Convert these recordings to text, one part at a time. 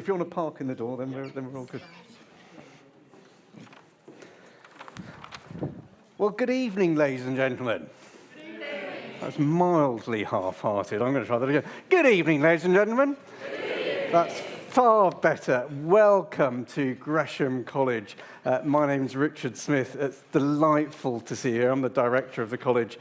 if you want to park in the door, then we're all good. Well, good evening, ladies and gentlemen. Good evening. That's mildly half-hearted. I'm going to try that again. Good evening, ladies and gentlemen. Good evening. That's far better. Welcome to Gresham College. My name's Richard Smith. It's delightful to see you. I'm the director of the college.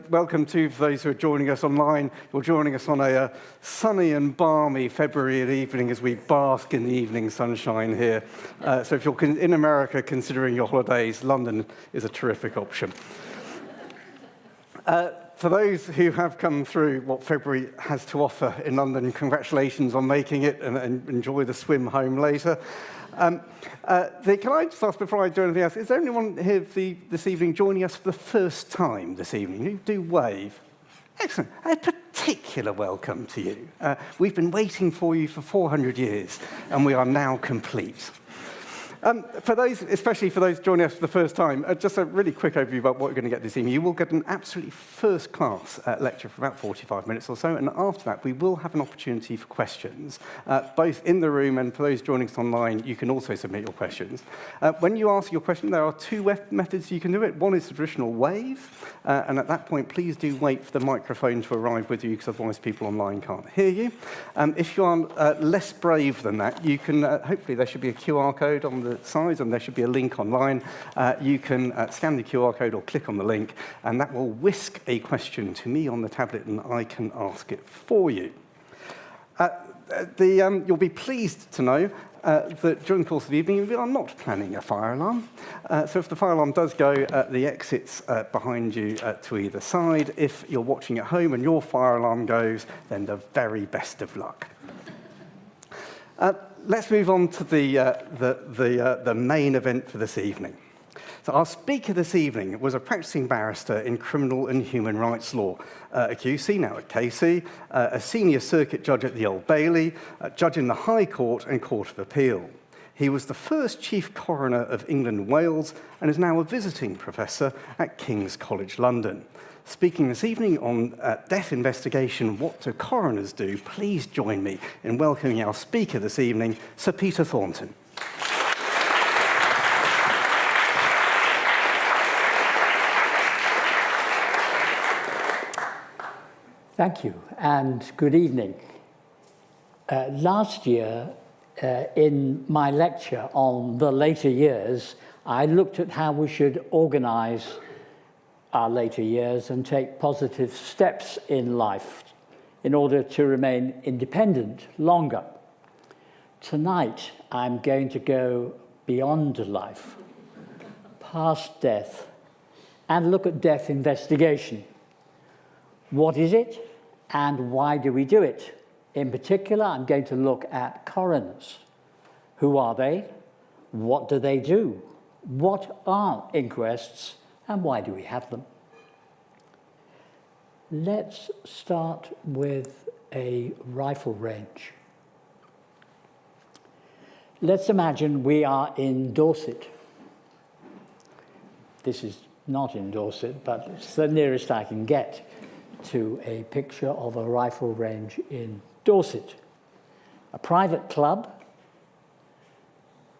Welcome to those who are joining us online. You're joining us on a sunny and balmy February evening as we bask in the evening sunshine here. So if you're in America considering your holidays, London is a terrific option. For those who have come through what February has to offer in London, congratulations on making it and enjoy the swim home later. Can I just ask before I do anything else, is there anyone here this evening joining us for the first time this evening? You do wave. Excellent. A particular welcome to you. We've been waiting for you for 400 years, and we are now complete. For those, especially for those joining us for the first time, just a really quick overview about what you're going to get this evening. You will get an absolutely first-class lecture for about 45 minutes or so, and after that, we will have an opportunity for questions, both in the room and for those joining us online, you can also submit your questions. When you ask your question, there are two methods you can do it. One is the traditional wave, and at that point, please do wait for the microphone to arrive with you, because otherwise people online can't hear you. If you are less brave than that, you can, hopefully there should be a QR code on the sides, and there should be a link online. You can scan the QR code or click on the link, and that will whisk a question to me on the tablet, and I can ask it for you. You'll be pleased to know that during the course of the evening, we are not planning a fire alarm. So if the fire alarm does go, the exit's behind you to either side. If you're watching at home and your fire alarm goes, then the very best of luck. Let's move on to the main event for this evening. So our speaker this evening was a practicing barrister in criminal and human rights law, a QC now at KC, a senior circuit judge at the Old Bailey, a judge in the High Court and Court of Appeal. He was the first Chief Coroner of England and Wales and is now a visiting professor at King's College London. Speaking this evening on death investigation, what do coroners do, please join me in welcoming our speaker this evening, Sir Peter Thornton. Thank you, and good evening. Last year, in my lecture on the later years, I looked at how we should organise our later years and take positive steps in life in order to remain independent longer. Tonight, I'm going to go beyond life, past death, and look at death investigation. What is it, and why do we do it? In particular, I'm going to look at coroners. Who are they? What do they do? What are inquests? And why do we have them? Let's start with a rifle range. Let's imagine we are in Dorset. This is not in Dorset, but it's the nearest I can get to a picture of a rifle range in Dorset. A private club.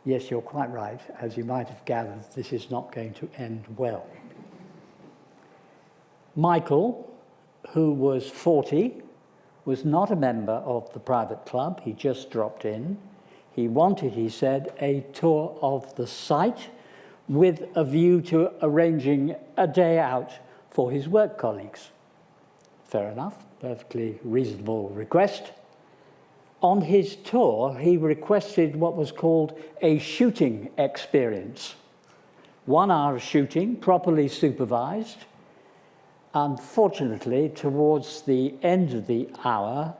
Yes, you're quite right. As you might have gathered, this is not going to end well. Michael, who was 40, was not a member of the private club. He just dropped in. He wanted, he said, a tour of the site with a view to arranging a day out for his work colleagues. Fair enough, perfectly reasonable request. On his tour, he requested what was called a shooting experience. 1 hour of shooting, properly supervised. Unfortunately, towards the end of the hour,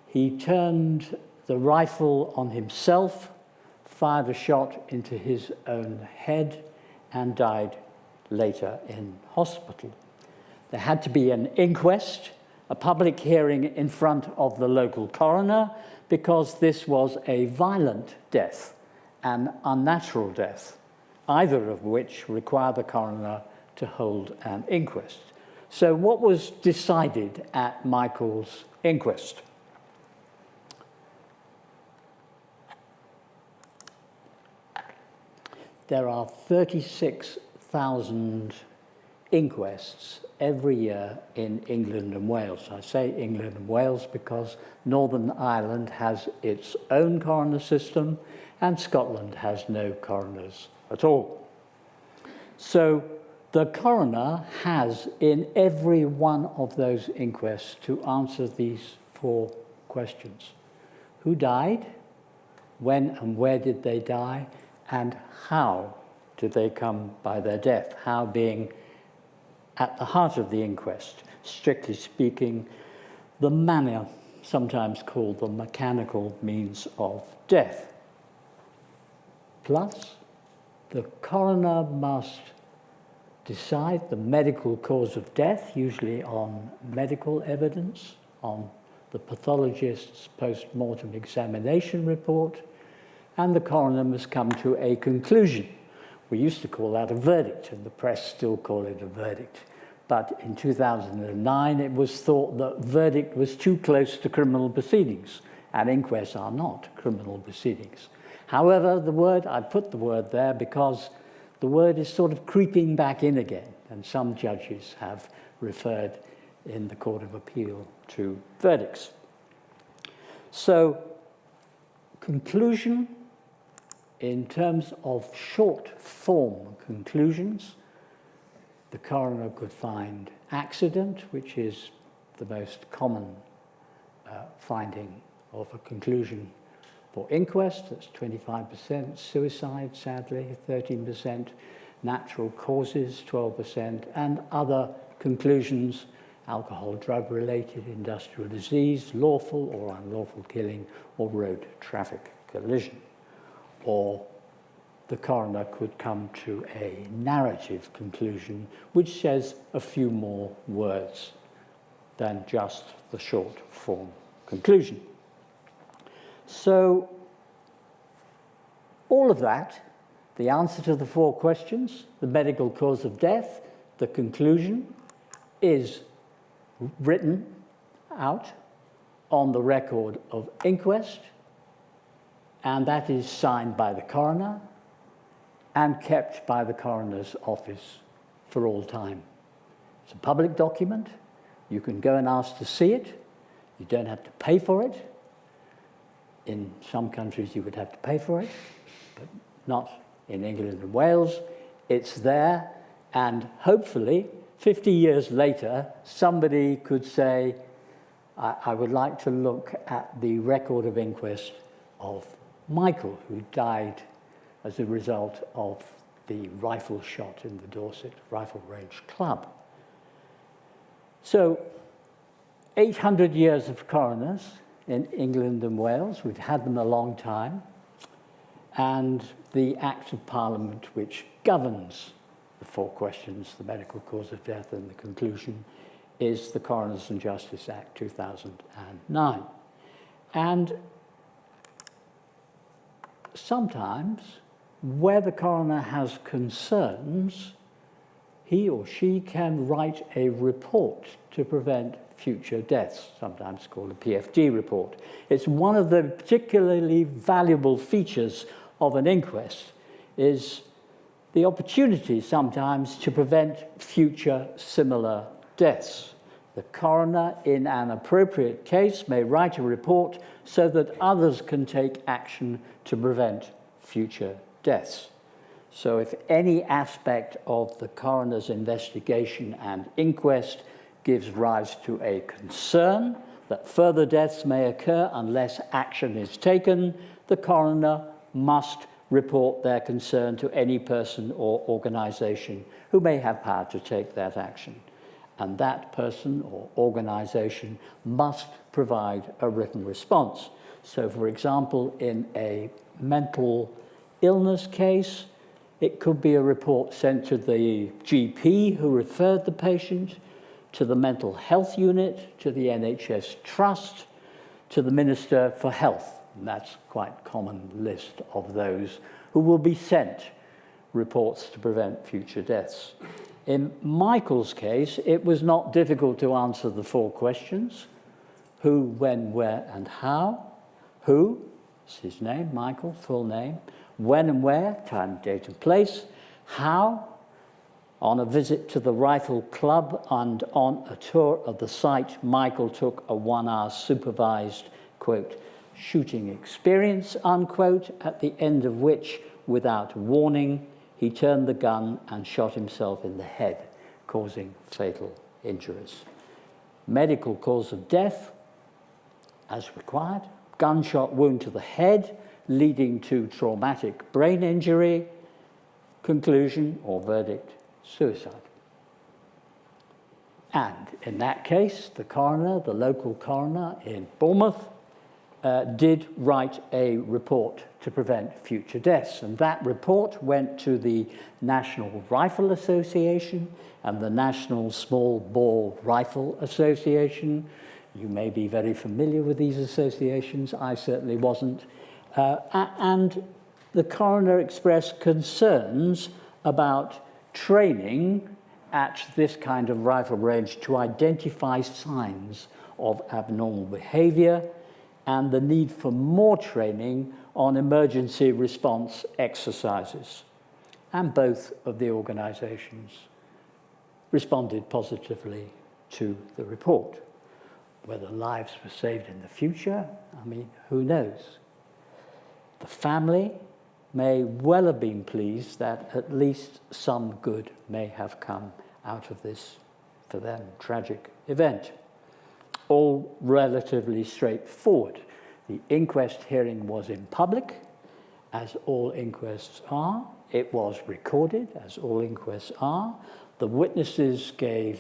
he turned the rifle on himself, fired a shot into his own head, and died later in hospital. There had to be an inquest, a public hearing in front of the local coroner, because this was a violent death, an unnatural death, either of which require the coroner to hold an inquest. So what was decided at Michael's inquest? there are 36,000 inquests every year in England and Wales. I say England and Wales because Northern Ireland has its own coroner system and Scotland has no coroners at all. So the coroner has in every one of those inquests to answer these 4 questions. Who died? When and where did they die? And how did they come by their death? How being at the heart of the inquest, strictly speaking, the manner, sometimes called the mechanical means of death. Plus, the coroner must decide the medical cause of death, usually on medical evidence, on the pathologist's post-mortem examination report, and the coroner must come to a conclusion. We used to call that a verdict, and the press still call it a verdict. But in 2009, it was thought that verdict was too close to criminal proceedings, and inquests are not criminal proceedings. However, I put the word there because the word is sort of creeping back in again, and some judges have referred in the Court of Appeal to verdicts. So, conclusion, in terms of short form conclusions, the coroner could find accident, which is the most common finding of a conclusion for inquest. That's 25%. Suicide, sadly, 13%. Natural causes, 12%. And other conclusions, alcohol, drug-related, industrial disease, lawful or unlawful killing, or road traffic collision. Or the coroner could come to a narrative conclusion which says a few more words than just the short form conclusion. So all of that, the answer to the 4 questions, the medical cause of death, the conclusion, is written out on the record of inquest, and that is signed by the coroner and kept by the coroner's office for all time. It's a public document. You can go and ask to see it. You don't have to pay for it. In some countries you would have to pay for it, but not in England and Wales. It's there, and hopefully 50 years later somebody could say, I would like to look at the record of inquest of Michael, who died as a result of the rifle shot in the Dorset Rifle Range Club. So 800 years of coroners in England and Wales. We've had them a long time. And the Act of Parliament which governs the 4 questions, the medical cause of death and the conclusion, is the Coroners and Justice Act 2009. And sometimes, where the coroner has concerns, he or she can write a report to prevent future deaths, sometimes called a PFD report. It's one of the particularly valuable features of an inquest, is the opportunity sometimes to prevent future similar deaths. The coroner, in an appropriate case, may write a report so that others can take action to prevent future deaths. So if any aspect of the coroner's investigation and inquest gives rise to a concern that further deaths may occur unless action is taken, the coroner must report their concern to any person or organisation who may have power to take that action. And that person or organisation must provide a written response. So, for example, in a mental illness case, it could be a report sent to the GP who referred the patient, to the mental health unit, to the NHS Trust, to the Minister for Health. And that's quite a common list of those who will be sent reports to prevent future deaths. In Michael's case, it was not difficult to answer the 4 questions: who, when, where, and how. Who? It's his name, Michael, full name. When and where, time, date and place. How? On a visit to the Rifle Club and on a tour of the site, Michael took a 1-hour supervised, quote, shooting experience, unquote, at the end of which, without warning, he turned the gun and shot himself in the head, causing fatal injuries. Medical cause of death, as required, gunshot wound to the head, leading to traumatic brain injury, conclusion or verdict, suicide. And in that case, the coroner, the local coroner in Bournemouth, did write a report to prevent future deaths. And that report went to the National Rifle Association and the National Small Bore Rifle Association. You may be very familiar with these associations. I certainly wasn't. And the coroner expressed concerns about training at this kind of rifle range to identify signs of abnormal behavior and the need for more training on emergency response exercises. And both of the organizations responded positively to the report. Whether lives were saved in the future, I mean, who knows? The family may well have been pleased that at least some good may have come out of this, for them, tragic event. All relatively straightforward. The inquest hearing was in public, as all inquests are. It was recorded, as all inquests are. The witnesses gave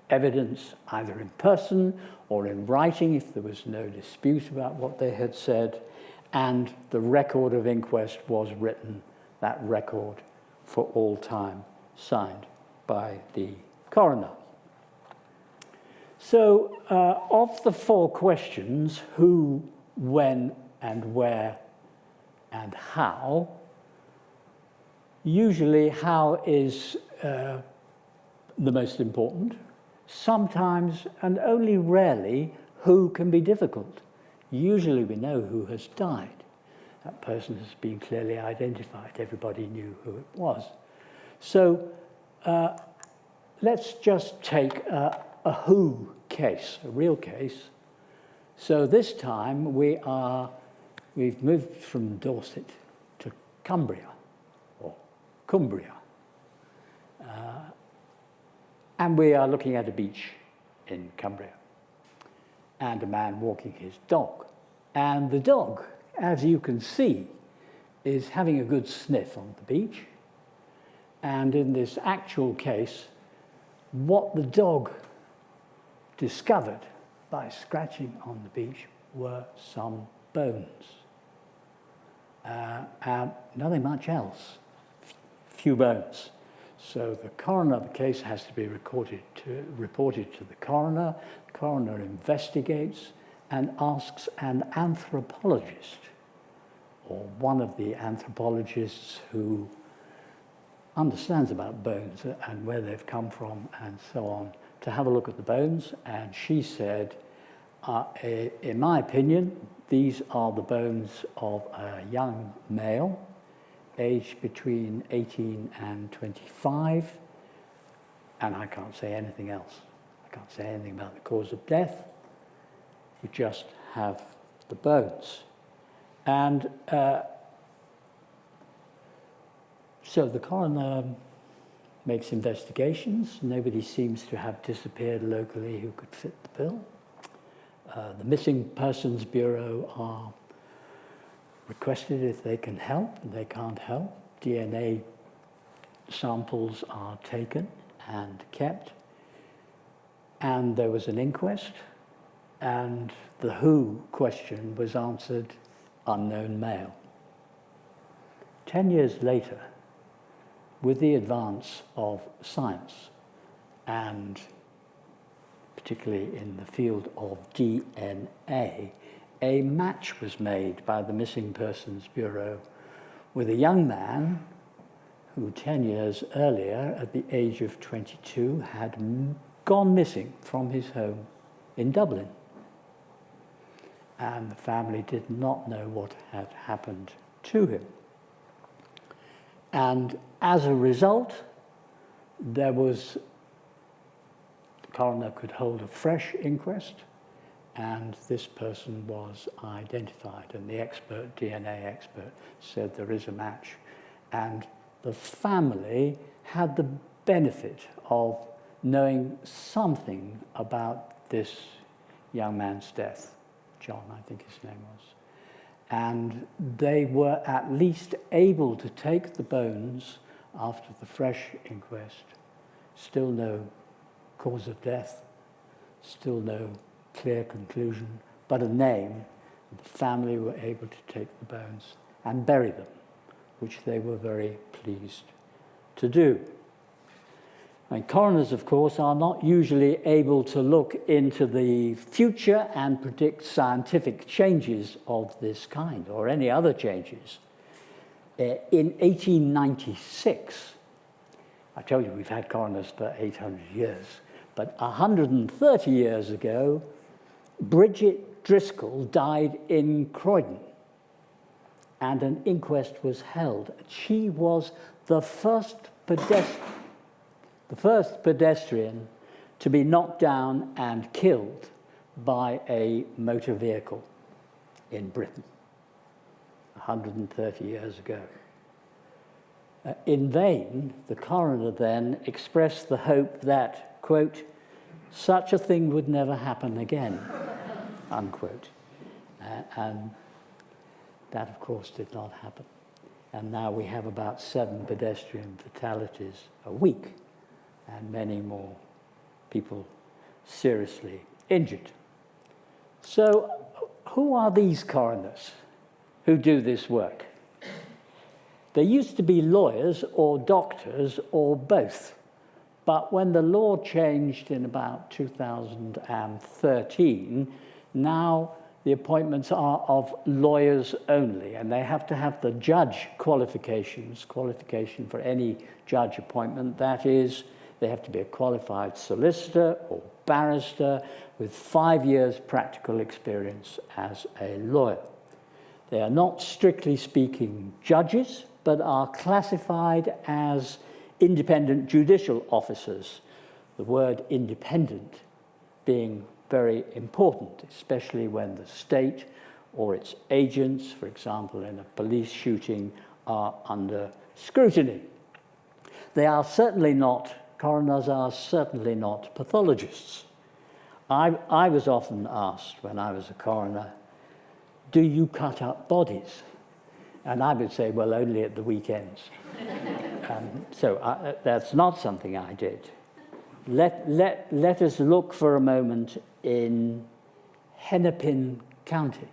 evidence either in person or in writing if there was no dispute about what they had said, and the record of inquest was written, that record for all time, signed by the coroner. So of the 4 questions, who, when, and where, and how, usually how is the most important. Sometimes, and only rarely, who can be difficult. Usually we know who has died. That person has been clearly identified. Everybody knew who it was. So let's just take a who case, a real case. So this time we've moved from Dorset to Cumbria, or Cumbria. And we are looking at a beach in Cumbria, and a man walking his dog. And the dog, as you can see, is having a good sniff on the beach. And in this actual case, what the dog discovered by scratching on the beach were some bones. Nothing much else, few bones. So the coroner of the case has to be reported to the coroner. The coroner investigates and asks an anthropologist, or one of the anthropologists who understands about bones and where they've come from and so on, to have a look at the bones. And she said, in my opinion, these are the bones of a young male, aged between 18 and 25, and I can't say anything else. I can't say anything about the cause of death. We just have the bones. And so the coroner makes investigations. Nobody seems to have disappeared locally who could fit the bill. The Missing Persons Bureau are requested if they can help, and they can't help. DNA samples are taken and kept. And there was an inquest, and the who question was answered, unknown male. 10 years later, with the advance of science, and particularly in the field of DNA, a match was made by the Missing Persons Bureau with a young man who 10 years earlier, at the age of 22, had gone missing from his home in Dublin. and the family did not know what had happened to him. And as a result, the coroner could hold a fresh inquest, and this person was identified, and the DNA expert said there is a match. And the family had the benefit of knowing something about this young man's death. John, I think his name was. And they were at least able to take the bones after the fresh inquest. Still no cause of death, still no clear conclusion, but a name. The family were able to take the bones and bury them, which they were very pleased to do. And coroners, of course, are not usually able to look into the future and predict scientific changes of this kind or any other changes. In 1896, I told you we've had coroners for 800 years, but 130 years ago, Bridget Driscoll died in Croydon, and an inquest was held. She was the first pedestrian to be knocked down and killed by a motor vehicle in Britain 130 years ago. In vain, the coroner then expressed the hope that, quote, such a thing would never happen again, unquote. And that, of course, did not happen. And now we have about 7 pedestrian fatalities a week, and many more people seriously injured. So who are these coroners who do this work? They used to be lawyers or doctors or both. But when the law changed in about 2013, now the appointments are of lawyers only, and they have to have the judge qualification for any judge appointment. That is, they have to be a qualified solicitor or barrister with 5 years practical experience as a lawyer. They are not, strictly speaking, judges, but are classified as independent judicial officers, the word independent being very important, especially when the state or its agents, for example, in a police shooting, are under scrutiny. Coroners are certainly not pathologists. I was often asked when I was a coroner, do you cut up bodies? And I would say, well, only at the weekends. So that's not something I did. Let us look for a moment in Hennepin County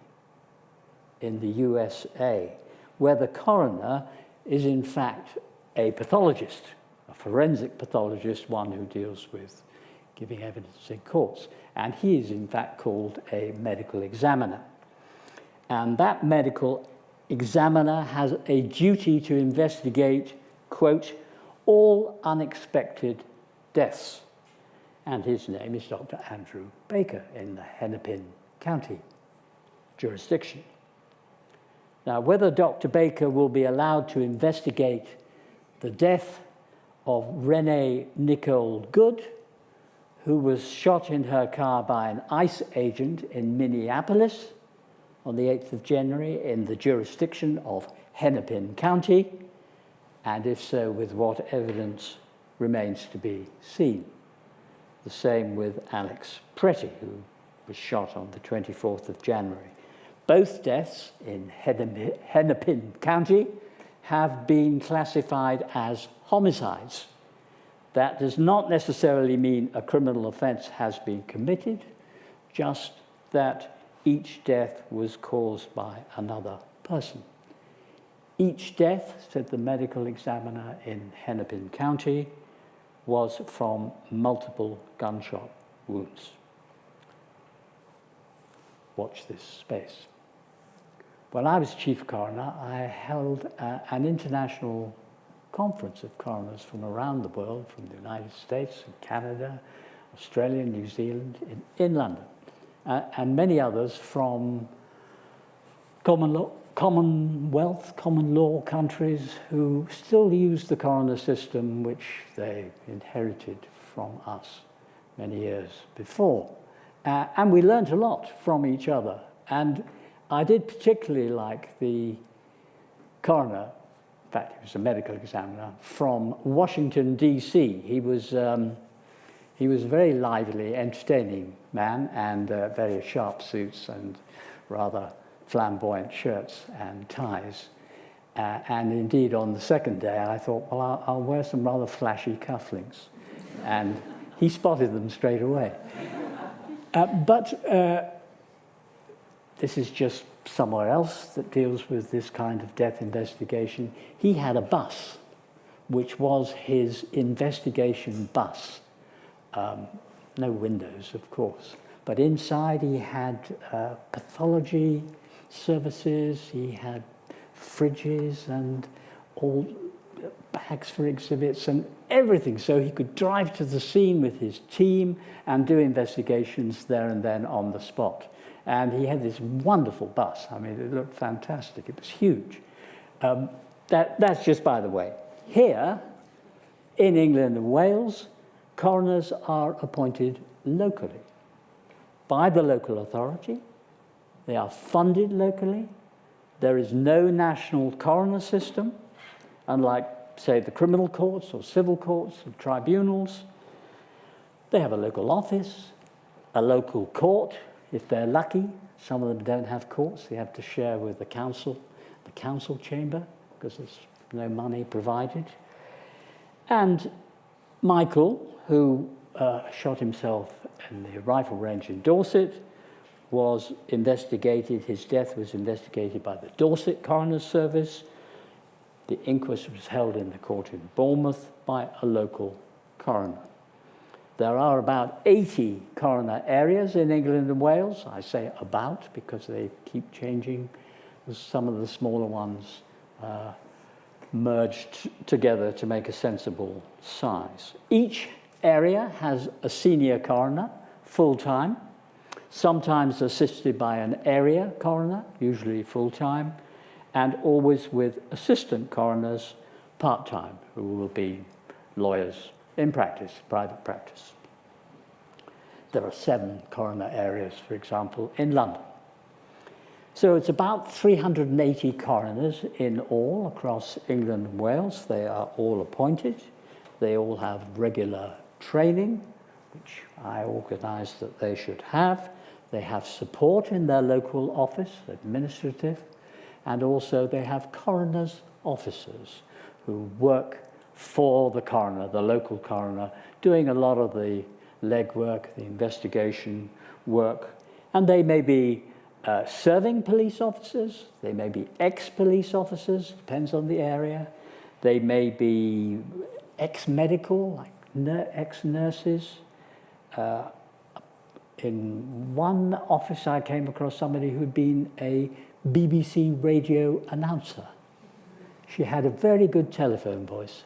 in the USA, where the coroner is in fact a pathologist, a forensic pathologist, one who deals with giving evidence in courts. And he is in fact called a medical examiner. And that medical examiner has a duty to investigate, quote, all unexpected deaths. And his name is Dr. Andrew Baker in the Hennepin County jurisdiction. Now, whether Dr. Baker will be allowed to investigate the death of Renee Nicole Good, who was shot in her car by an ICE agent in Minneapolis on the 8th of January in the jurisdiction of Hennepin County, and if so, with what evidence remains to be seen. The same with Alex Pretty, who was shot on the 24th of January. Both deaths in Hennepin County have been classified as homicides. That does not necessarily mean a criminal offense has been committed, just that each death was caused by another person. Each death, said the medical examiner in Hennepin County, was from multiple gunshot wounds. Watch this space. When I was chief coroner, I held an international conference of coroners from around the world, from the United States and Canada, Australia, New Zealand, in London, and many others from Commonwealth, common law countries who still use the coroner system, which they inherited from us many years before. And we learnt a lot from each other. And I did particularly like the coroner, in fact, he was a medical examiner, from Washington, D.C. He was a very lively, entertaining man, and very sharp suits and rather flamboyant shirts and ties. And indeed, on the second day, I thought, well, I'll wear some rather flashy cufflinks. And he spotted them straight away. But this is just somewhere else that deals with this kind of death investigation. He had a bus, which was his investigation bus. No windows, of course. But inside he had pathology services, he had fridges and all bags for exhibits and everything. So he could drive to the scene with his team and do investigations there and then on the spot. And he had this wonderful bus. I mean, it looked fantastic. It was huge. That's just by the way. Here, in England and Wales, coroners are appointed locally by the local authority. They are funded locally. There is no national coroner system, unlike, say, the criminal courts or civil courts or tribunals. They have a local office, a local court, if they're lucky. Some of them don't have courts. They have to share with the council chamber, because there's no money provided. And Michael, who shot himself in the rifle range in Dorset, was investigated. His death was investigated by the Dorset Coroners Service. The inquest was held in the court in Bournemouth by a local coroner. There are about 80 coroner areas in England and Wales. I say about because they keep changing. Some of the smaller ones merged together to make a sensible size. Each area has a senior coroner, full-time, sometimes assisted by an area coroner, usually full-time, and always with assistant coroners, part-time, who will be lawyers in practice, private practice. There are 7 coroner areas, for example, in London. So it's about 380 coroners in all across England and Wales. They are all appointed. They all have regular training, which I organised that they should have. They have support in their local office, administrative, and also they have coroners' officers who work for the coroner, the local coroner, doing a lot of the legwork, the investigation work. And they may be serving police officers, they may be ex-police officers, depends on the area. They may be ex-medical, like ex-nurses. In one office I came across somebody who'd been a BBC radio announcer. She had a very good telephone voice.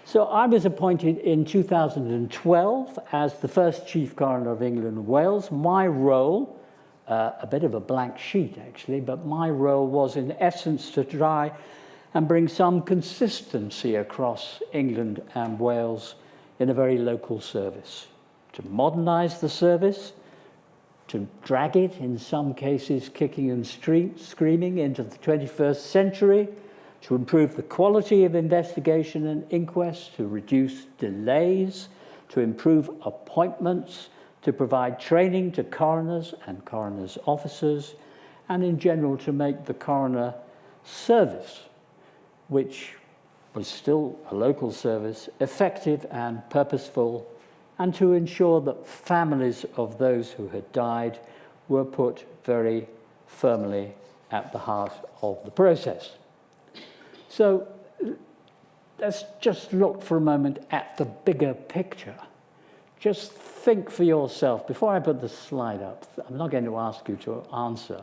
So I was appointed in 2012 as the first Chief Coroner of England and Wales. My role, a bit of a blank sheet actually, but my role was in essence to try and bring some consistency across England and Wales in a very local service, to modernise the service, to drag it, in some cases kicking and screaming, into the 21st century, to improve the quality of investigation and inquest, to reduce delays, to improve appointments, to provide training to coroners and coroners' officers, and in general to make the coroner service, which was still a local service, effective and purposeful, and to ensure that families of those who had died were put very firmly at the heart of the process. So let's just look for a moment at the bigger picture. Just think for yourself, before I put the slide up, I'm not going to ask you to answer,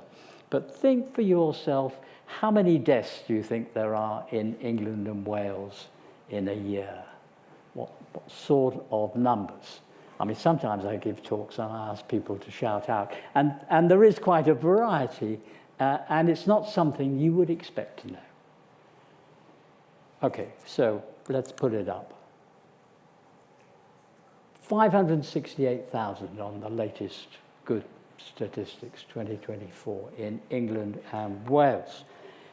but think for yourself, how many deaths do you think there are in England and Wales in a year? What sort of numbers? I mean, sometimes I give talks and I ask people to shout out, and there is quite a variety and it's not something you would expect to know. Okay, so let's put it up. 568,000 on the latest good statistics, 2024, in England and Wales.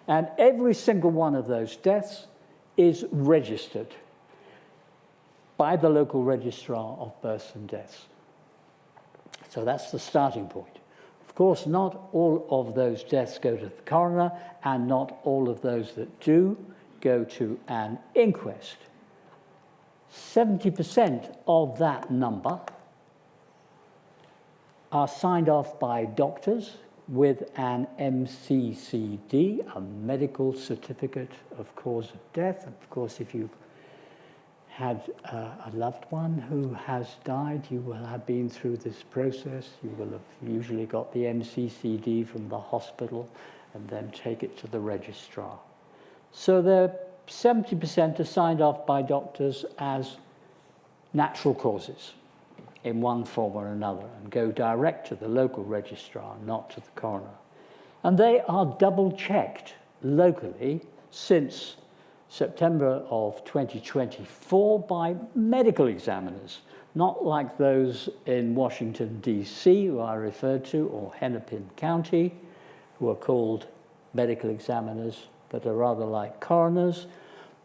And every single one of those deaths is registered by the local registrar of births and deaths. So that's the starting point. Of course, not all of those deaths go to the coroner, and not all of those that do go to an inquest. 70% of that number are signed off by doctors with an MCCD, a medical certificate of cause of death. Of course, if you've had a loved one who has died, you will have been through this process. You will have usually got the MCCD from the hospital and then take it to the registrar. So the 70% are signed off by doctors as natural causes in one form or another and go direct to the local registrar, not to the coroner. And they are double-checked locally since September of 2024 by medical examiners, not like those in Washington, D.C., who I referred to, or Hennepin County, who are called medical examiners, but are rather like coroners.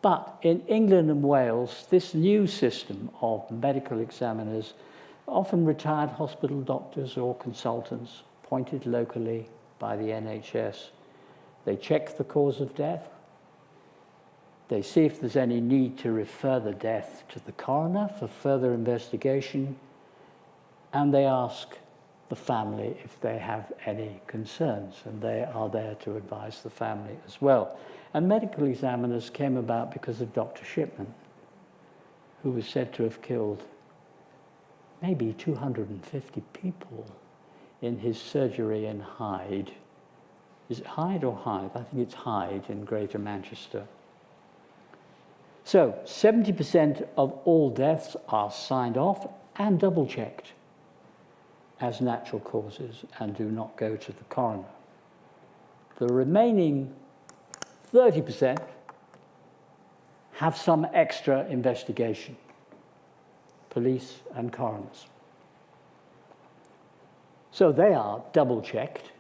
But in England and Wales, this new system of medical examiners, often retired hospital doctors or consultants, appointed locally by the NHS, they check the cause of death. They see if there's any need to refer the death to the coroner for further investigation, and they ask the family if they have any concerns, and they are there to advise the family as well. And medical examiners came about because of Dr. Shipman, who was said to have killed maybe 250 people in his surgery in Hyde. Is it Hyde or Hythe? I think it's Hyde in Greater Manchester. So 70% of all deaths are signed off and double-checked as natural causes and do not go to the coroner. The remaining 30% have some extra investigation, police and coroners. So they are double-checked.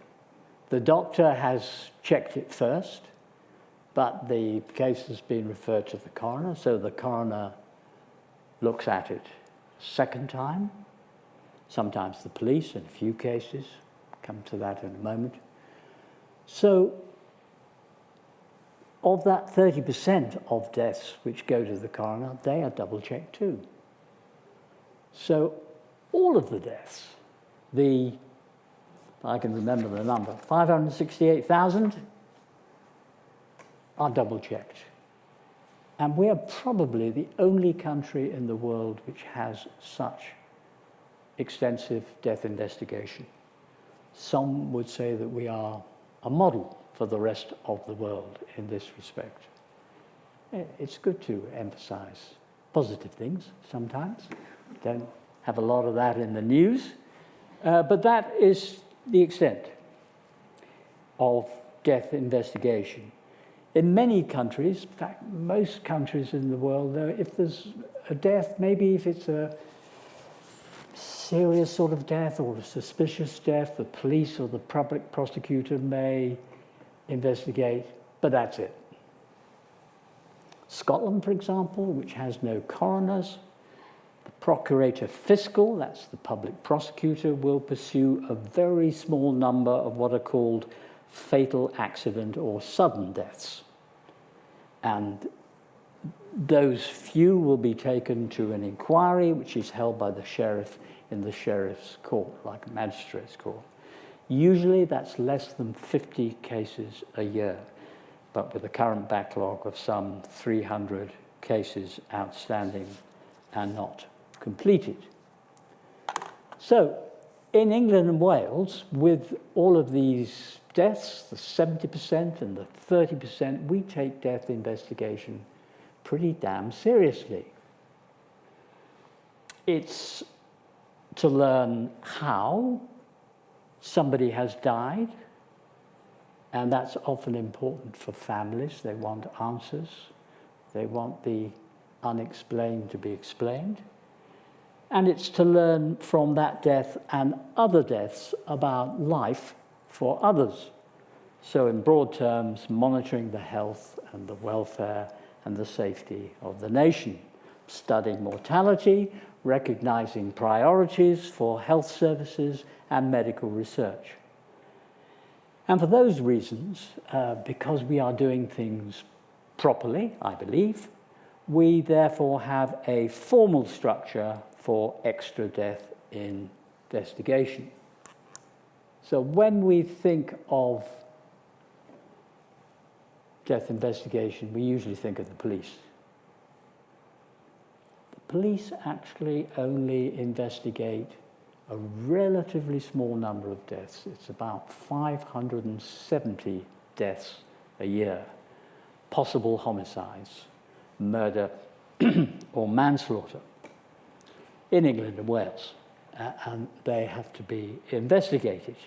The doctor has checked it first, but the case has been referred to the coroner, so the coroner looks at it a second time. Sometimes the police, in a few cases, come to that in a moment. So of that 30% of deaths which go to the coroner, they are double-checked too. So all of the deaths, I can remember the number, 568,000 are double-checked. And we are probably the only country in the world which has such extensive death investigation. Some would say that we are a model for the rest of the world in this respect. It's good to emphasize positive things sometimes. Don't have a lot of that in the news. But that is the extent of death investigation. In many countries, in fact, most countries in the world, if there's a death, maybe if it's a serious sort of death or a suspicious death, the police or the public prosecutor may investigate, but that's it. Scotland, for example, which has no coroners, the procurator fiscal, that's the public prosecutor, will pursue a very small number of what are called fatal accident or sudden deaths. And those few will be taken to an inquiry, which is held by the sheriff in the sheriff's court, like a magistrate's court. Usually that's less than 50 cases a year, but with a current backlog of some 300 cases outstanding and not completed. So in England and Wales, with all of these deaths, the 70% and the 30%, we take death investigation pretty damn seriously. It's to learn how somebody has died, And that's often important for families. They want answers. They want the unexplained to be explained. And it's to learn from that death and other deaths about life for others. So in broad terms, monitoring the health and the welfare and the safety of the nation, studying mortality, recognizing priorities for health services and medical research. And for those reasons, because we are doing things properly, I believe, we therefore have a formal structure for extra death investigation. So when we think of death investigation, we usually think of the police. The police actually only investigate a relatively small number of deaths. It's about 570 deaths a year, possible homicides, murder or manslaughter in England and Wales, and they have to be investigated.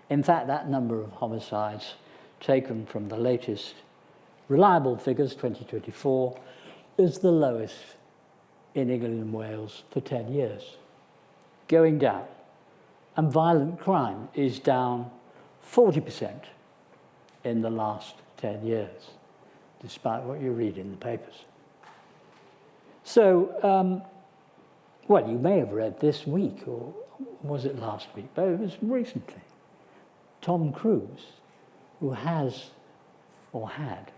In fact, that number of homicides taken from the latest reliable figures, 2024, is the lowest in England and Wales for 10 years, going down. And violent crime is down 40% in the last 10 years, despite what you read in the papers. So, well, you may have read this week, or was it last week? But it was recently. Tom Cruise, who has, or had,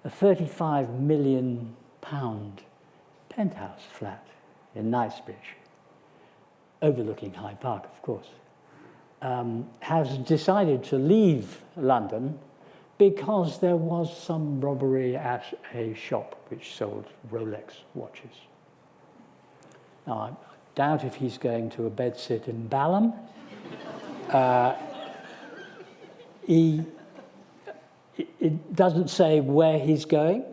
a £35 million penthouse flat in Knightsbridge, overlooking Hyde Park, of course, has decided to leave London because there was some robbery at a shop which sold Rolex watches. Now, I doubt if he's going to a bedsit in Balham. It doesn't say where he's going.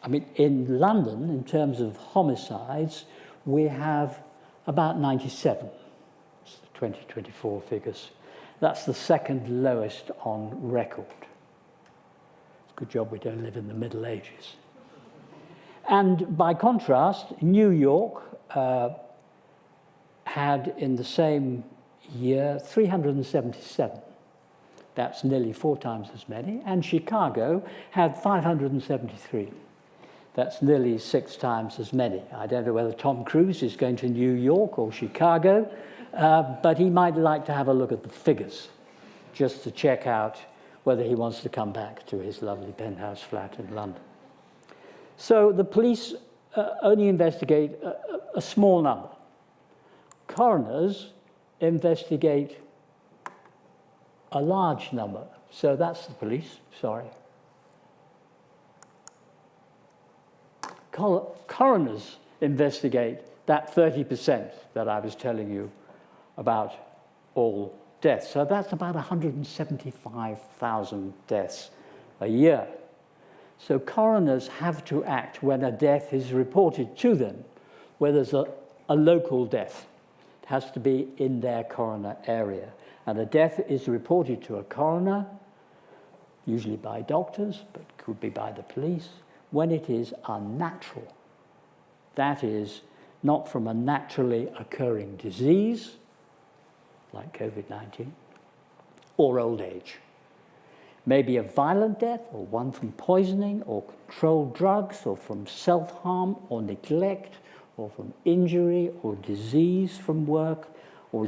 I mean, in London, in terms of homicides, we have about 97. It's the 2024 figures. That's the second lowest on record. It's a good job we don't live in the Middle Ages. And by contrast, New York had in the same year 377. That's nearly 4 times as many. And Chicago had 573. That's nearly 6 times as many. I don't know whether Tom Cruise is going to New York or Chicago, but he might like to have a look at the figures just to check out whether he wants to come back to his lovely penthouse flat in London. So the police only investigate a small number. Coroners investigate a large number. So that's the police, sorry. Coroners investigate that 30% that I was telling you about all deaths. So that's about 175,000 deaths a year. So coroners have to act when a death is reported to them, where there's a local death. It has to be in their coroner area. And a death is reported to a coroner, usually by doctors, but could be by the police, when it is unnatural. That is, not from a naturally occurring disease, like COVID-19, or old age. Maybe a violent death, or one from poisoning, or controlled drugs, or from self-harm, or neglect, or from injury, or disease from work, or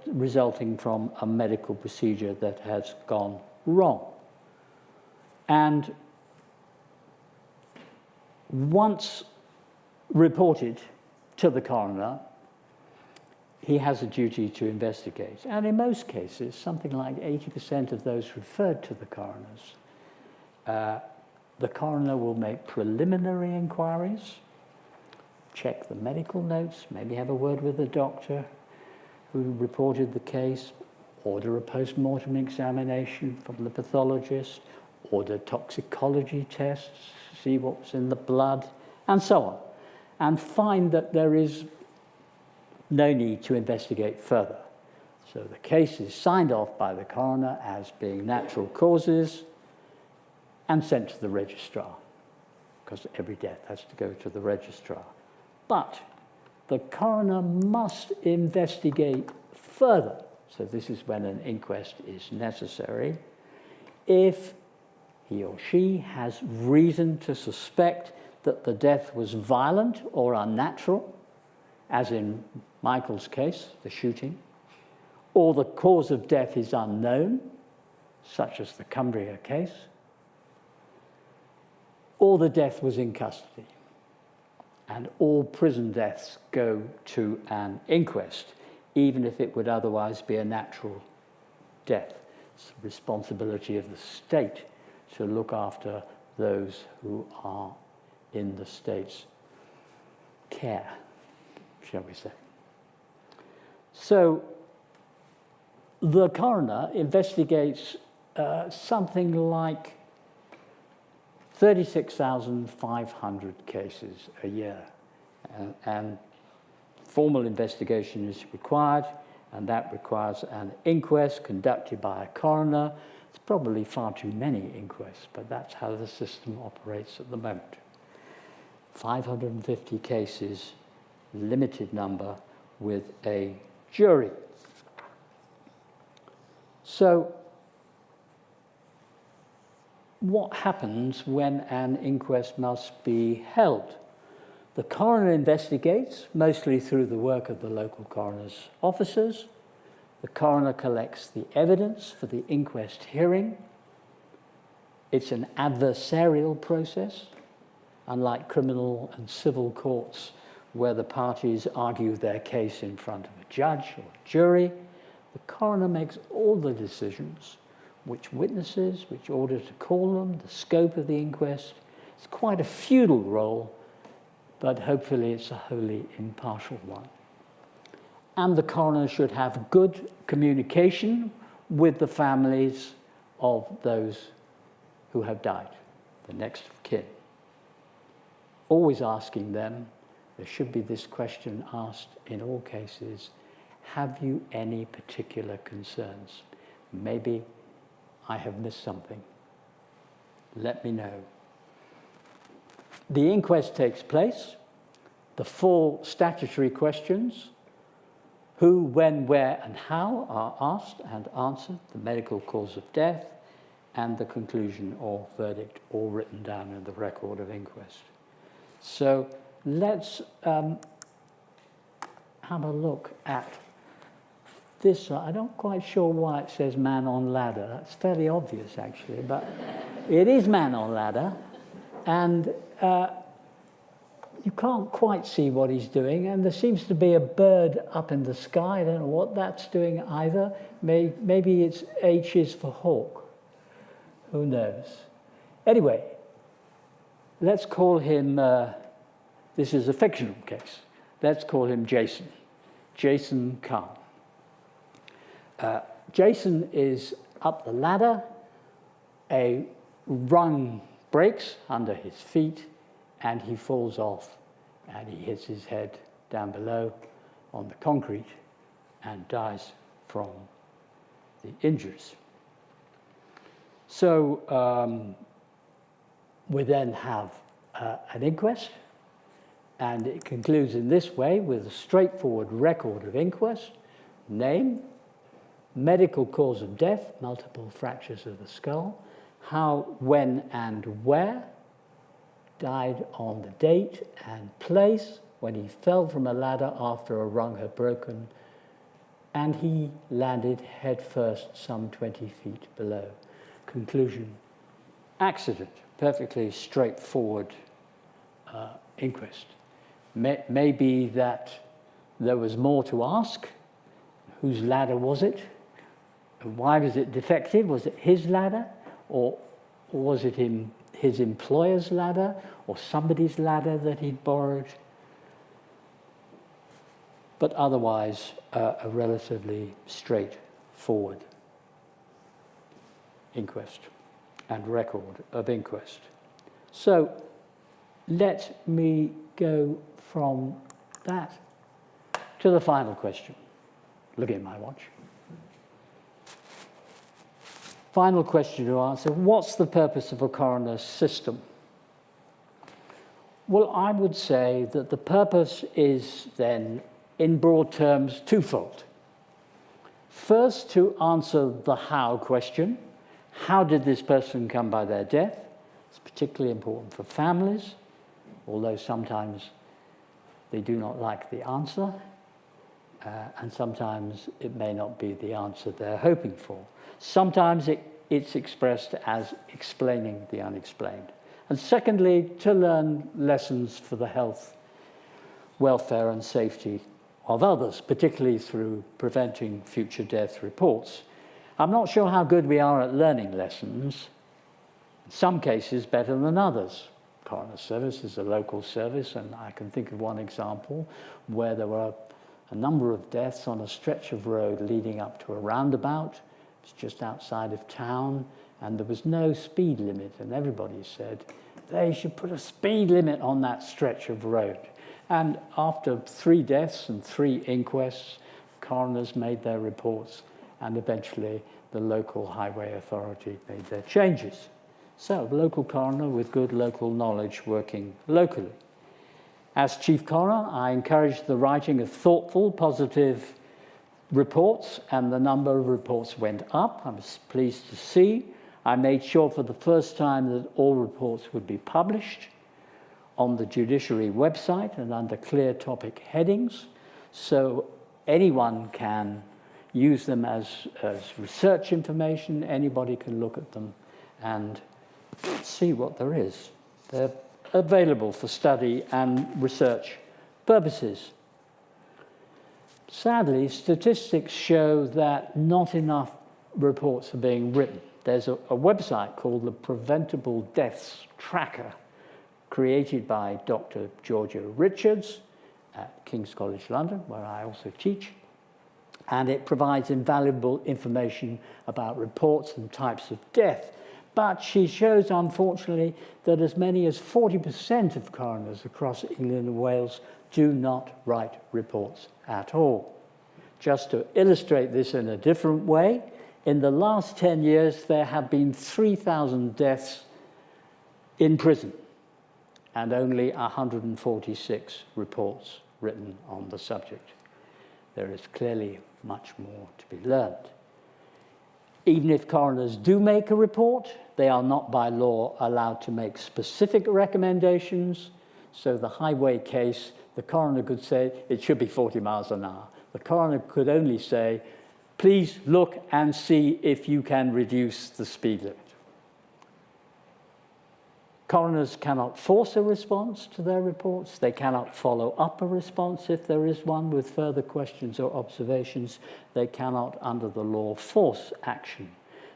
resulting from a medical procedure that has gone wrong. And once reported to the coroner, he has a duty to investigate. And in most cases, something like 80% of those referred to the coroners, the coroner will make preliminary inquiries, check the medical notes, maybe have a word with the doctor who reported the case, order a post-mortem examination from the pathologist, order toxicology tests, see what's in the blood, and so on, and find that there is no need to investigate further. So the case is signed off by the coroner as being natural causes and sent to the registrar, because every death has to go to the registrar. But the coroner must investigate further, so this is when an inquest is necessary, if he or she has reason to suspect that the death was violent or unnatural, as in Michael's case, the shooting, or the cause of death is unknown, such as the Cumbria case, or the death was in custody. And all prison deaths go to an inquest, even if it would otherwise be a natural death. It's the responsibility of the state to look after those who are in the state's care, shall we say. So the coroner investigates something like 36,500 cases a year, and formal investigation is required, and that requires an inquest conducted by a coroner. It's probably far too many inquests, but that's how the system operates at the moment. 550 cases, limited number, with a jury. So what happens when an inquest must be held? The coroner investigates, mostly through the work of the local coroner's officers. The coroner collects the evidence for the inquest hearing. It's an adversarial process, unlike criminal and civil courts where the parties argue their case in front of a judge or jury. The coroner makes all the decisions, which witnesses, which order to call them, the scope of the inquest. It's quite a feudal role, but hopefully it's a wholly impartial one. And the coroner should have good communication with the families of those who have died, the next of kin. Always asking them, there should be this question asked in all cases, have you any particular concerns? Maybe I have missed something. Let me know. The inquest takes place. The 4 statutory questions, who, when, where, and how, are asked and answered, the medical cause of death, and the conclusion or verdict, all written down in the record of inquest. So let's have a look at this. I'm not quite sure why it says man on ladder. That's fairly obvious, actually, but it is man on ladder, and you can't quite see what he's doing, and there seems to be a bird up in the sky. I don't know what that's doing either. Maybe it's H is for hawk. Who knows? Anyway, let's call him, this is a fictional case. Let's call him Jason. Jason Kahn. Jason is up the ladder. A rung breaks under his feet, and he falls off, and he hits his head down below on the concrete and dies from the injuries. So we then have an inquest, and it concludes in this way with a straightforward record of inquest: name, medical cause of death, multiple fractures of the skull, how, when, and where, died on the date and place when he fell from a ladder after a rung had broken, and he landed headfirst some 20 feet below. Conclusion: accident. Perfectly straightforward inquest. Maybe that there was more to ask. Whose ladder was it? Why was it defective? Was it his ladder? Or was it his employer's ladder? Or somebody's ladder that he'd borrowed? But otherwise, a relatively straightforward inquest and record of inquest. So let me go from that to the final question. Look at my watch. Final question to answer, what's the purpose of a coroner system? Well, I would say that the purpose is then, in broad terms, twofold. First, to answer the how question. How did this person come by their death? It's particularly important for families, although sometimes they do not like the answer, and sometimes it may not be the answer they're hoping for. Sometimes it's expressed as explaining the unexplained. And secondly, to learn lessons for the health, welfare and safety of others, particularly through preventing future death reports. I'm not sure how good we are at learning lessons. In some cases, better than others. Coroner service is a local service, and I can think of one example where there were a number of deaths on a stretch of road leading up to a roundabout. It's just outside of town, and there was no speed limit, and everybody said they should put a speed limit on that stretch of road. And after 3 deaths and 3 inquests, coroners made their reports, and eventually the local highway authority made their changes. So, local coroner with good local knowledge working locally. As chief coroner, I encouraged the writing of thoughtful, positive reports, and the number of reports went up. I was pleased to see. I made sure for the first time that all reports would be published on the judiciary website and under clear topic headings, so anyone can use them as research information. Anybody can look at them and see what there is. They're available for study and research purposes. Sadly, statistics show that not enough reports are being written. There's a website called the Preventable Deaths Tracker, created by Dr. Georgia Richards at King's College London, where I also teach. And it provides invaluable information about reports and types of death. But she shows, unfortunately, that as many as 40% of coroners across England and Wales do not write reports at all. Just to illustrate this in a different way, in the last 10 years, there have been 3,000 deaths in prison and only 146 reports written on the subject. There is clearly much more to be learned. Even if coroners do make a report, they are not by law allowed to make specific recommendations. So the highway case, the coroner could say it should be 40 miles an hour. The coroner could only say, please look and see if you can reduce the speed limit. Coroners cannot force a response to their reports. They cannot follow up a response if there is one with further questions or observations. They cannot, under the law, force action.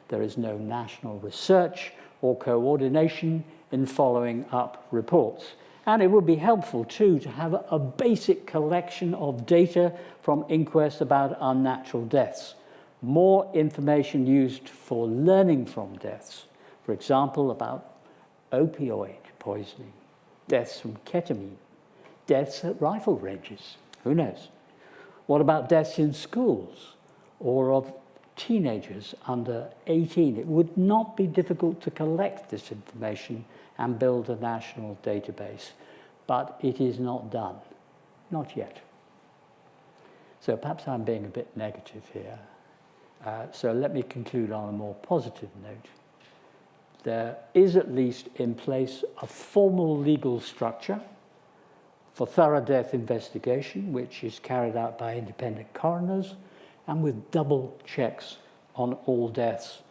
There is no national research or coordination in following up reports. And it would be helpful, too, to have a basic collection of data from inquests about unnatural deaths. More information used for learning from deaths. For example, about opioid poisoning, deaths from ketamine, deaths at rifle ranges, who knows? What about deaths in schools or of teenagers under 18? It would not be difficult to collect this information and build a national database, but it is not done, not yet. So perhaps I'm being a bit negative here. So let me conclude on a more positive note. There is at least in place a formal legal structure for thorough death investigation, which is carried out by independent coroners and with double checks on all deaths,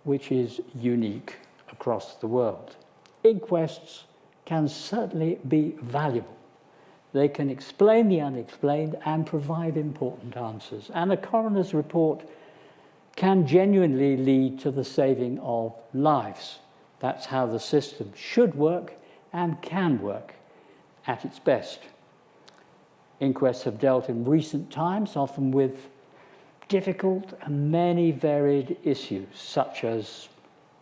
which is unique across the world. Inquests can certainly be valuable. They can explain the unexplained and provide important answers. And a coroner's report can genuinely lead to the saving of lives. That's how the system should work and can work at its best. Inquests have dealt in recent times often with difficult and many varied issues, such as,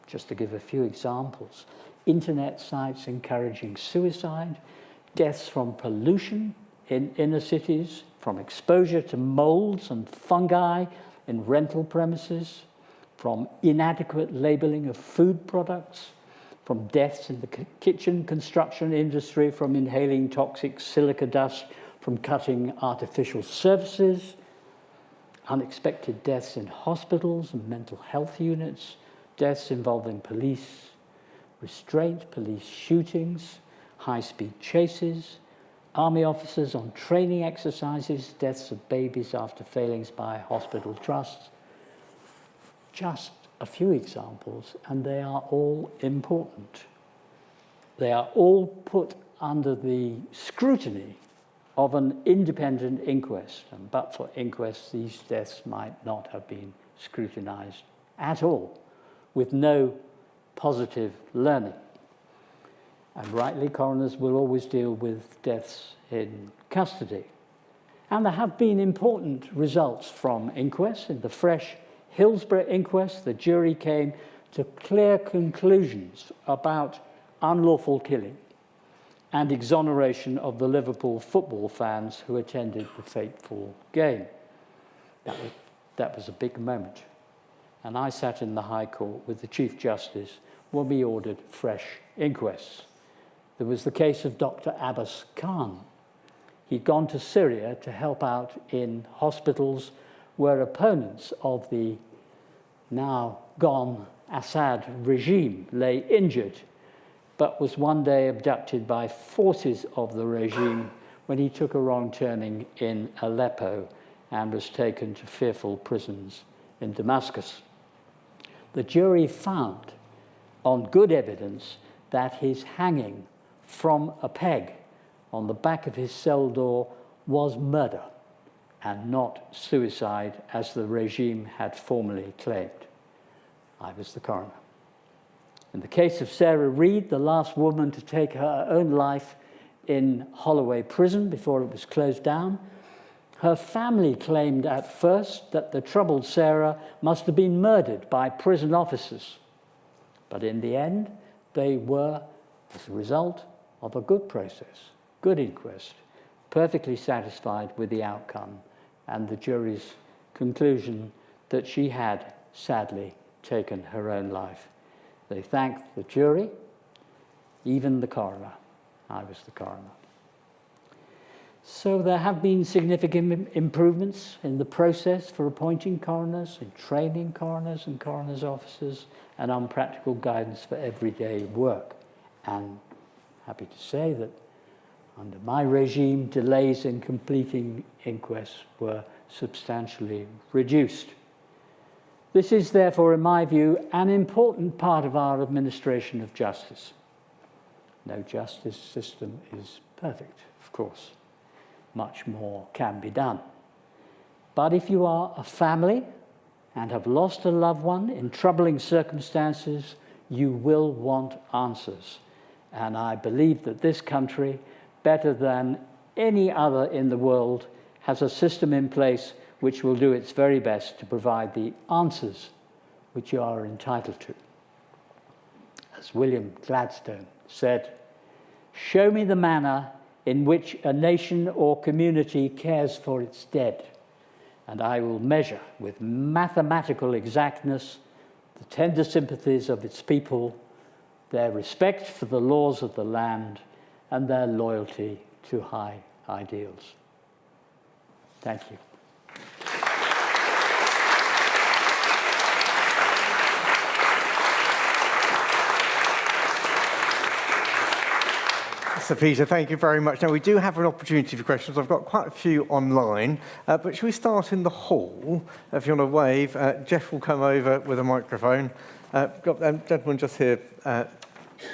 just to give a few examples, internet sites encouraging suicide, deaths from pollution in inner cities, from exposure to molds and fungi in rental premises, from inadequate labelling of food products, from deaths in the kitchen construction industry, from inhaling toxic silica dust, from cutting artificial surfaces, unexpected deaths in hospitals and mental health units, deaths involving police restraint, police shootings, high-speed chases, army officers on training exercises, deaths of babies after failings by hospital trusts. Just a few examples, and they are all important. They are all put under the scrutiny of an independent inquest, and but for inquests, these deaths might not have been scrutinized at all, with no positive learning. And rightly, coroners will always deal with deaths in custody. And there have been important results from inquests. In the fresh Hillsborough inquest, the jury came to clear conclusions about unlawful killing and exoneration of the Liverpool football fans who attended the fateful game. That was a big moment. And I sat in the High Court with the Chief Justice when we ordered fresh inquests. There was the case of Dr. Abbas Khan. He'd gone to Syria to help out in hospitals where opponents of the now gone Assad regime lay injured, but was one day abducted by forces of the regime when he took a wrong turning in Aleppo and was taken to fearful prisons in Damascus. The jury found, on good evidence, that his hanging from a peg on the back of his cell door was murder and not suicide, as the regime had formerly claimed. I was the coroner. In the case of Sarah Reed, the last woman to take her own life in Holloway Prison before it was closed down, her family claimed at first that the troubled Sarah must have been murdered by prison officers. But in the end, they were, as a result of a good process, good inquest, perfectly satisfied with the outcome and the jury's conclusion that she had, sadly, taken her own life. They thanked the jury, even the coroner. I was the coroner. So there have been significant improvements in the process for appointing coroners, in training coroners and coroners' officers, and unpractical guidance for everyday work. And happy to say that under my regime, delays in completing inquests were substantially reduced. This is therefore, in my view, an important part of our administration of justice. No justice system is perfect, of course. Much more can be done. But if you are a family and have lost a loved one in troubling circumstances, you will want answers. And I believe that this country, better than any other in the world, has a system in place which will do its very best to provide the answers which you are entitled to. As William Gladstone said, "Show me the manner in which a nation or community cares for its dead, and I will measure with mathematical exactness the tender sympathies of its people, their respect for the laws of the land, and their loyalty to high ideals." Thank you. Sir Peter, thank you very much. Now, we do have an opportunity for questions. I've got quite a few online, but should we start in the hall? If you want to wave, Jeff will come over with a microphone. Got gentleman just here. Thank you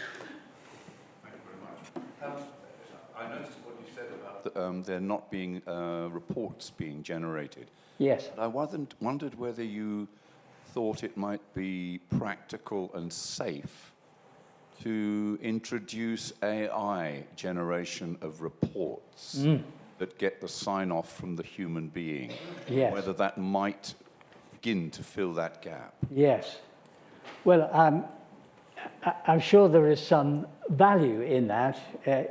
very much. I noticed what you said about there not being reports being generated. Yes. I wondered whether you thought it might be practical and safe to introduce AI generation of reports that get the sign-off from the human being. Yes. Whether that might begin to fill that gap. Yes. Well, I'm sure there is some value in that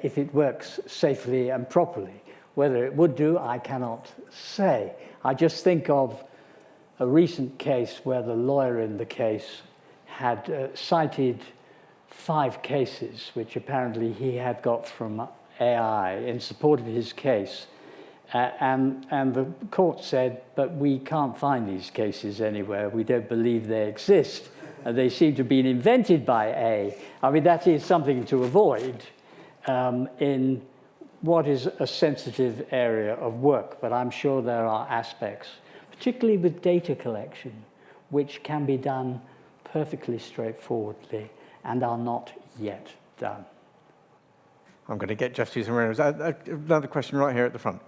if it works safely and properly. Whether it would do, I cannot say. I just think of a recent case where the lawyer in the case had cited 5 cases, which apparently he had got from AI in support of his case. And the court said, but we can't find these cases anywhere. We don't believe they exist. And they seem to have been invented by AI. I mean, that is something to avoid in what is a sensitive area of work. But I'm sure there are aspects, particularly with data collection, which can be done perfectly straightforwardly and are not yet done. I'm going to get Jeff to use some another question right here at the front.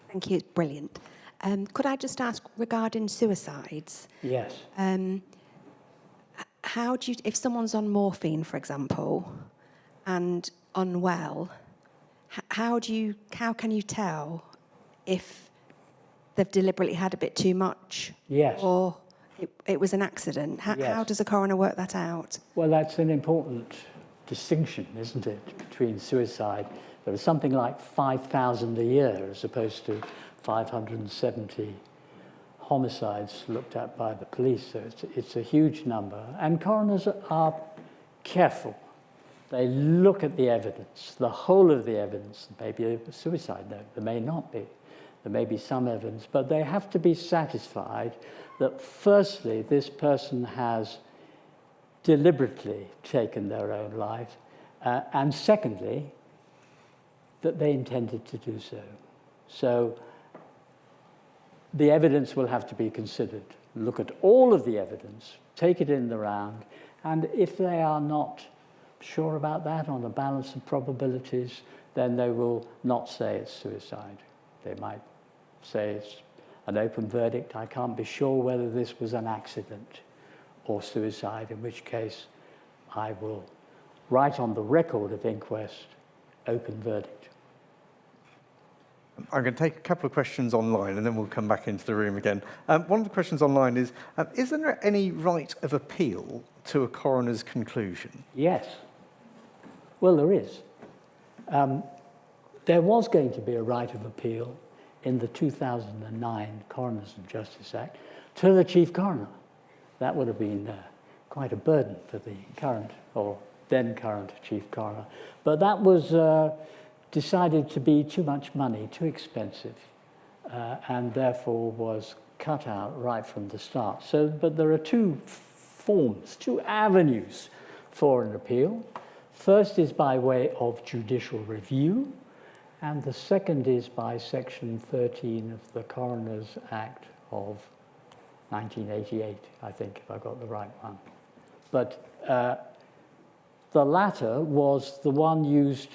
Thank you. Brilliant. Could I just ask regarding suicides? Yes. How do you, if someone's on morphine, for example, and unwell, how can you tell if they've deliberately had a bit too much? Yes. Or it was an accident? How does a coroner work that out? Well, that's an important distinction, isn't it, between suicide. There was something like 5,000 a year as opposed to 570 homicides looked at by the police. So it's a huge number. And coroners are careful. They look at the evidence, the whole of the evidence. Maybe a suicide note, there may not be. There may be some evidence, but they have to be satisfied that firstly, this person has deliberately taken their own life, and secondly, that they intended to do so. So the evidence will have to be considered. Look at all of the evidence, take it in the round, and if they are not sure about that on a balance of probabilities, then they will not say it's suicide. They might say it's an open verdict. I can't be sure whether this was an accident or suicide, in which case I will write on the record of inquest, open verdict. I'm going to take a couple of questions online and then we'll come back into the room again. One of the questions online is there any right of appeal to a coroner's conclusion? Yes. Well, there is. There was going to be a right of appeal in the 2009 Coroners and Justice Act to the Chief Coroner. That would have been quite a burden for the current, or then current, Chief Coroner. But that was decided to be too much money, too expensive, and therefore was cut out right from the start. So, but there are 2 forms, 2 avenues for an appeal. First is by way of judicial review, and the second is by Section 13 of the Coroners Act of 1988, I think, if I got the right one. But the latter was the one used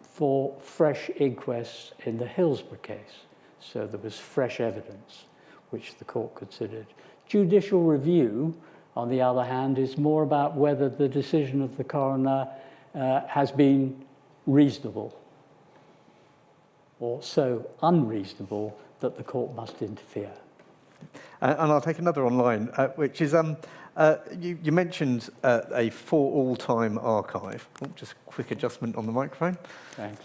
for fresh inquests in the Hillsborough case. So there was fresh evidence, which the court considered. Judicial review, on the other hand, is more about whether the decision of the coroner has been reasonable, or so unreasonable that the court must interfere. And I'll take another online, which is, you mentioned a for all-time archive. Oh, just a quick adjustment on the microphone. Thanks.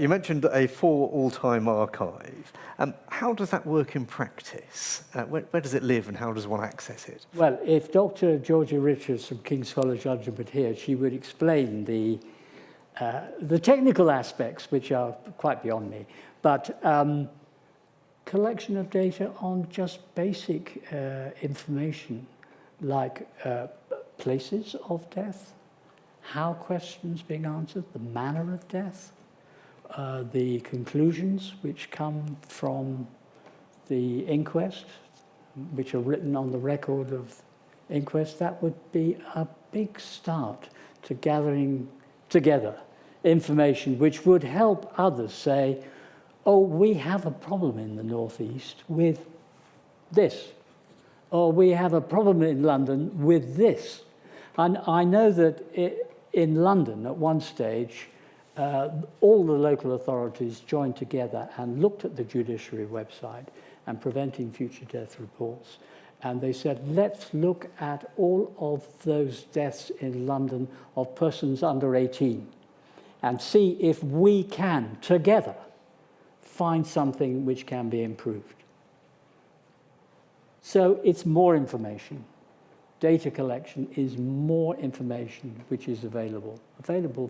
You mentioned a for all-time archive. How does that work in practice? Where does it live and how does one access it? Well, if Dr. Georgia Richards from King's College London were here, she would explain the technical aspects, which are quite beyond me. But collection of data on just basic information, like places of death, how questions being answered, the manner of death, the conclusions which come from the inquest, which are written on the record of inquest, that would be a big start to gathering together information which would help others say, oh, we have a problem in the Northeast with this, or we have a problem in London with this. And I know that in London, at one stage, all the local authorities joined together and looked at the judiciary website and preventing future death reports. And they said, let's look at all of those deaths in London of persons under 18 and see if we can, together, find something which can be improved. So it's more information. Data collection is more information which is available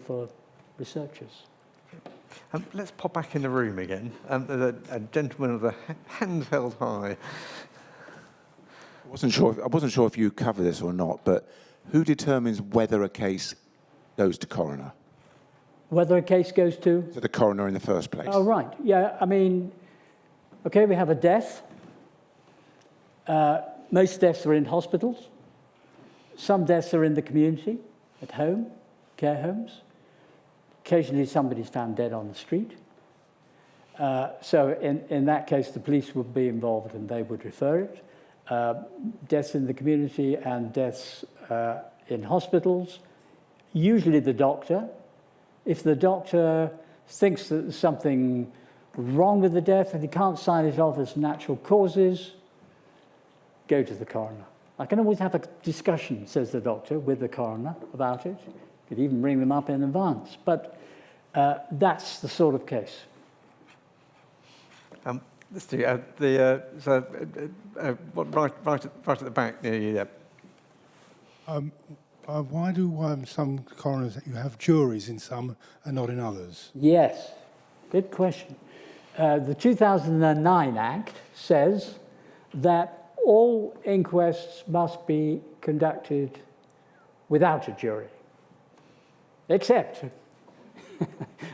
for researchers. Let's pop back in the room again. There's a gentleman with a hands held high. I wasn't sure if you cover this or not, but who determines whether a case goes to coroner? Whether a case goes to? To the coroner in the first place. Oh, right. Yeah, I mean, okay, we have a death. Most deaths are in hospitals. Some deaths are in the community, at home, care homes. Occasionally somebody's found dead on the street. So in that case, the police would be involved and they would refer it. Deaths in the community and deaths in hospitals, usually the doctor. If the doctor thinks that there's something wrong with the death and he can't sign it off as natural causes, go to the coroner. I can always have a discussion, says the doctor, with the coroner about it. Could even bring them up in advance. But that's the sort of case. Let's do right at the back near you there. Why do some coroners, you have juries in some and not in others? Yes, good question. The 2009 Act says that all inquests must be conducted without a jury, except,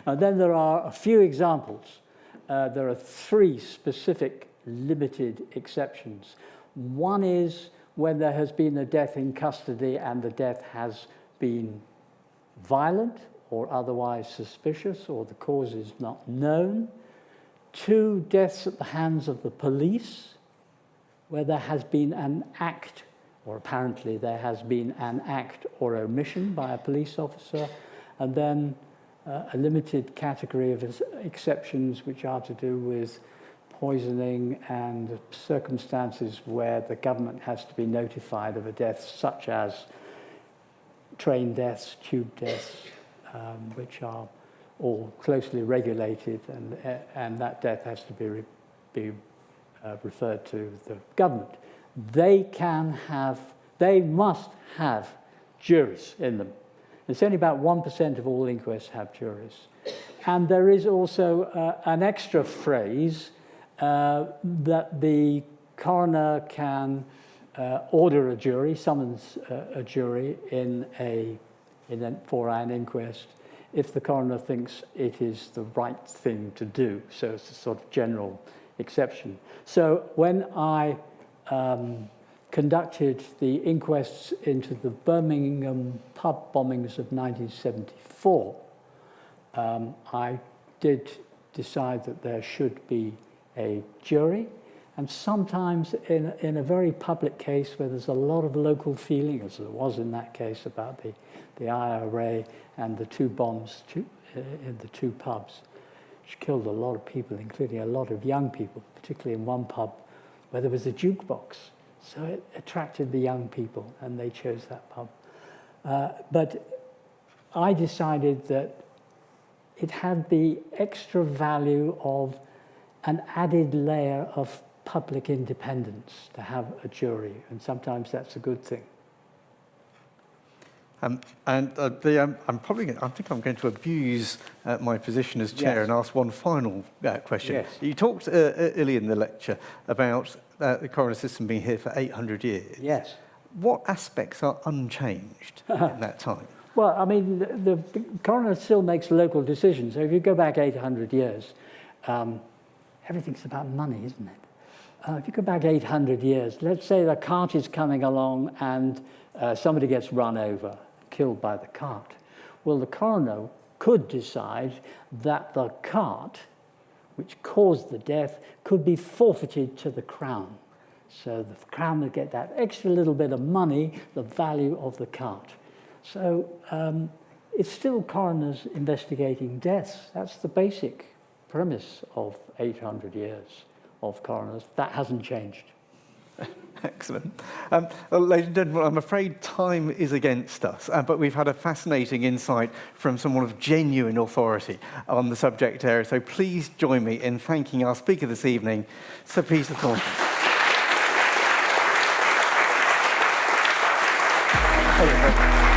and then there are a few examples. There are 3 specific limited exceptions. One is when there has been a death in custody and the death has been violent or otherwise suspicious or the cause is not known. 2, deaths at the hands of the police, where there has been an act, or apparently there has been an act or omission by a police officer, and then a limited category of exceptions which are to do with poisoning and circumstances where the government has to be notified of a death, such as train deaths, tube deaths, which are all closely regulated, and that death has to be referred to the government. They must have juries in them. It's only about 1% of all inquests have juries. And there is also an extra phrase that the coroner can order a jury, summons a jury for an inquest if the coroner thinks it is the right thing to do. So it's a sort of general exception. So when I conducted the inquests into the Birmingham pub bombings of 1974, I did decide that there should be a jury, and sometimes in a very public case where there's a lot of local feeling, as there was in that case about the IRA and the 2 bombs in the 2 pubs, which killed a lot of people, including a lot of young people, particularly in one pub where there was a jukebox. So it attracted the young people, and they chose that pub. But I decided that it had the extra value of an added layer of public independence to have a jury, and sometimes that's a good thing. I think I'm going to abuse my position as chair and ask one final question. Yes. You talked earlier in the lecture about the coroner system being here for 800 years. Yes. What aspects are unchanged in that time? Well, I mean, the coroner still makes local decisions. So if you go back 800 years, everything's about money, isn't it? If you go back 800 years, let's say the cart is coming along and somebody gets run over, killed by the cart. Well, the coroner could decide that the cart, which caused the death, could be forfeited to the Crown. So the Crown would get that extra little bit of money, the value of the cart. So it's still coroners investigating deaths. That's the basic premise of 800 years of coroners. That hasn't changed. Excellent. Well, ladies and gentlemen, I'm afraid time is against us, but we've had a fascinating insight from someone of genuine authority on the subject area. So please join me in thanking our speaker this evening, Sir Peter Thornton. Thank you.